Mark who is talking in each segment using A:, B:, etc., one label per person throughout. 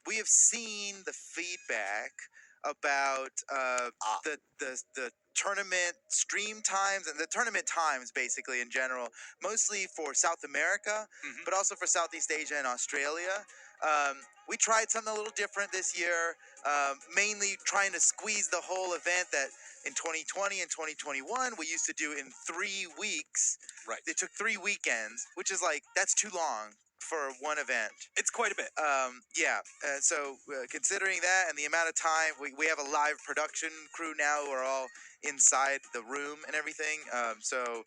A: We have seen the feedback about the tournament stream times and the tournament times, basically in general, mostly for South America, but also for Southeast Asia and Australia. We tried something a little different this year, mainly trying to squeeze the whole event that in 2020 and 2021 we used to do in 3 weeks.
B: Right.
A: It took 3 weekends, which is like, that's too long for one event.
B: It's quite a bit.
A: So considering that and the amount of time, we have a live production crew now who are all inside the room and everything. So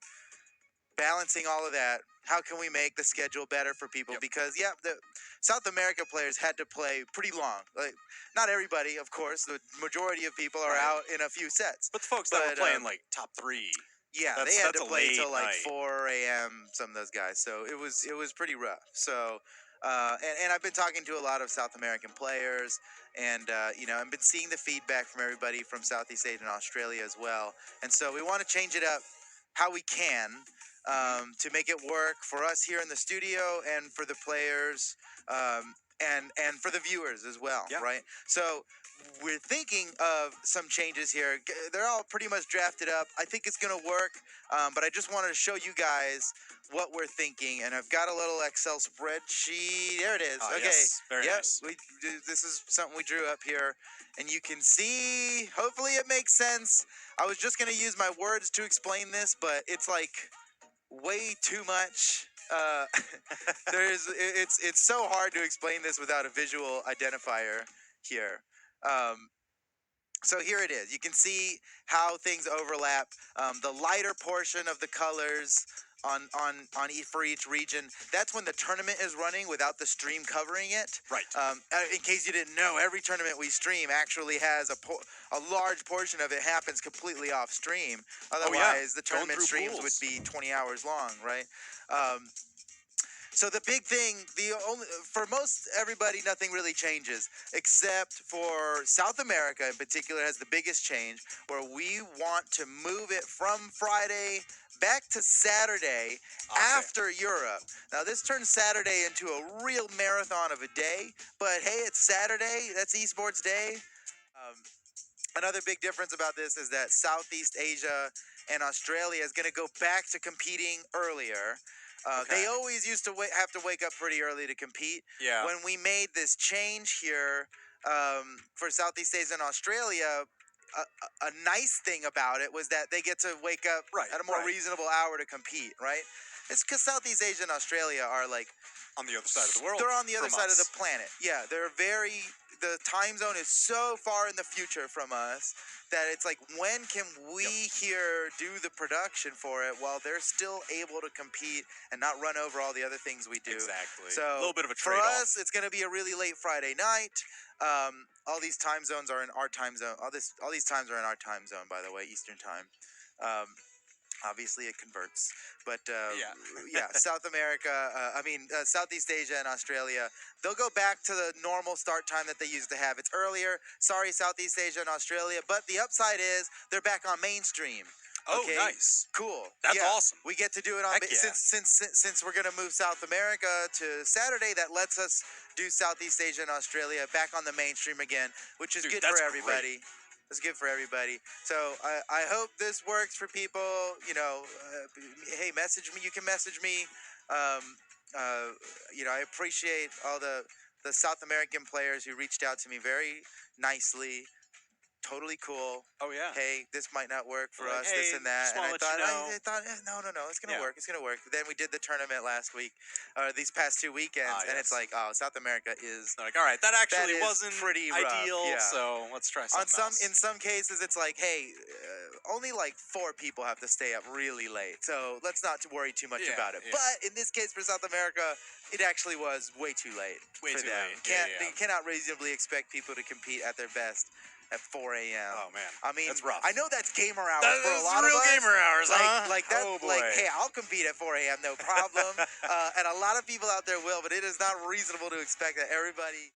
A: balancing all of that, how can we make the schedule better for people?
B: Yep.
A: Because the South America players had to play pretty long. Like, not everybody, of course. The majority of people are out in a few sets.
B: But the folks that were playing like top 3.
A: Yeah, they had to play till like 4 a.m. Some of those guys, so it was pretty rough. So, and I've been talking to a lot of South American players, and I've been seeing the feedback from everybody from Southeast Asia and Australia as well. And so we want to change it up how we can to make it work for us here in the studio and for the players and for the viewers as well, right? So we're thinking of some changes here. They're all pretty much drafted up. I think it's going to work, but I just wanted to show you guys what we're thinking. And I've got a little Excel spreadsheet. There it is. Okay.
B: Yes. Very nice.
A: This is something we drew up here. And you can see, hopefully it makes sense. I was just going to use my words to explain this, but it's like way too much. It's so hard to explain this without a visual identifier here. So here it is. You can see how things overlap. The lighter portion of the colors for each region, that's when the tournament is running without the stream covering it.
B: Right.
A: In case you didn't know, every tournament we stream actually has a large portion of it happens completely off stream. Otherwise, the tournament streams would be 20 hours long, right? So the big thing, for most everybody, nothing really changes, except for South America in particular has the biggest change, where we want to move it from Friday back to Saturday after Europe. Now this turns Saturday into a real marathon of a day, but hey, it's Saturday, that's Esports Day. Another big difference about this is that Southeast Asia and Australia is going to go back to competing earlier. They always used to have to wake up pretty early to compete.
B: Yeah.
A: When we made this change here for Southeast Asia and Australia, a nice thing about it was that they get to wake up at a more reasonable hour to compete, right? It's because Southeast Asia and Australia are like
B: on the other side of the world.
A: They're on the other side of the planet. Yeah, the time zone is so far in the future from us that it's like, when can we here do the production for it while they're still able to compete and not run over all the other things we do?
B: Exactly.
A: So
B: a little bit of a trade-off.
A: For us, it's going to be a really late Friday night. All these time zones are in our time zone. All these times are in our time zone, by the way, Eastern time. Obviously, it converts, but South America, Southeast Asia and Australia, they'll go back to the normal start time that they used to have. It's earlier. Sorry, Southeast Asia and Australia, but the upside is they're back on mainstream.
B: Oh, nice.
A: Cool.
B: That's awesome.
A: We get to do it on since we're gonna move South America to Saturday. That lets us do Southeast Asia and Australia back on the mainstream again, which is good for everybody. Great. It's good for everybody. So I hope this works for people. Hey, message me. You can message me. I appreciate all the South American players who reached out to me very nicely. Totally cool.
B: Oh yeah.
A: Hey, this might not work for us. This and that. And I thought, no, it's gonna work. It's gonna work. Then we did the tournament last week, these past 2 weekends, and it's like, South America is
B: like, all right, that actually wasn't
A: pretty
B: ideal.
A: Yeah.
B: So let's try something else.
A: In some cases, it's like, hey, only like 4 people have to stay up really late, so let's not worry too much about it. Yeah. But in this case for South America, it actually was way too late for them. They cannot reasonably expect people to compete at their best at 4 a.m.
B: Oh man,
A: I mean,
B: that's rough.
A: I know that's gamer hours for a lot of us.
B: Real gamer hours,
A: like that.
B: Oh boy.
A: Like, hey, I'll compete at 4 a.m. no problem. And a lot of people out there will, but it is not reasonable to expect that everybody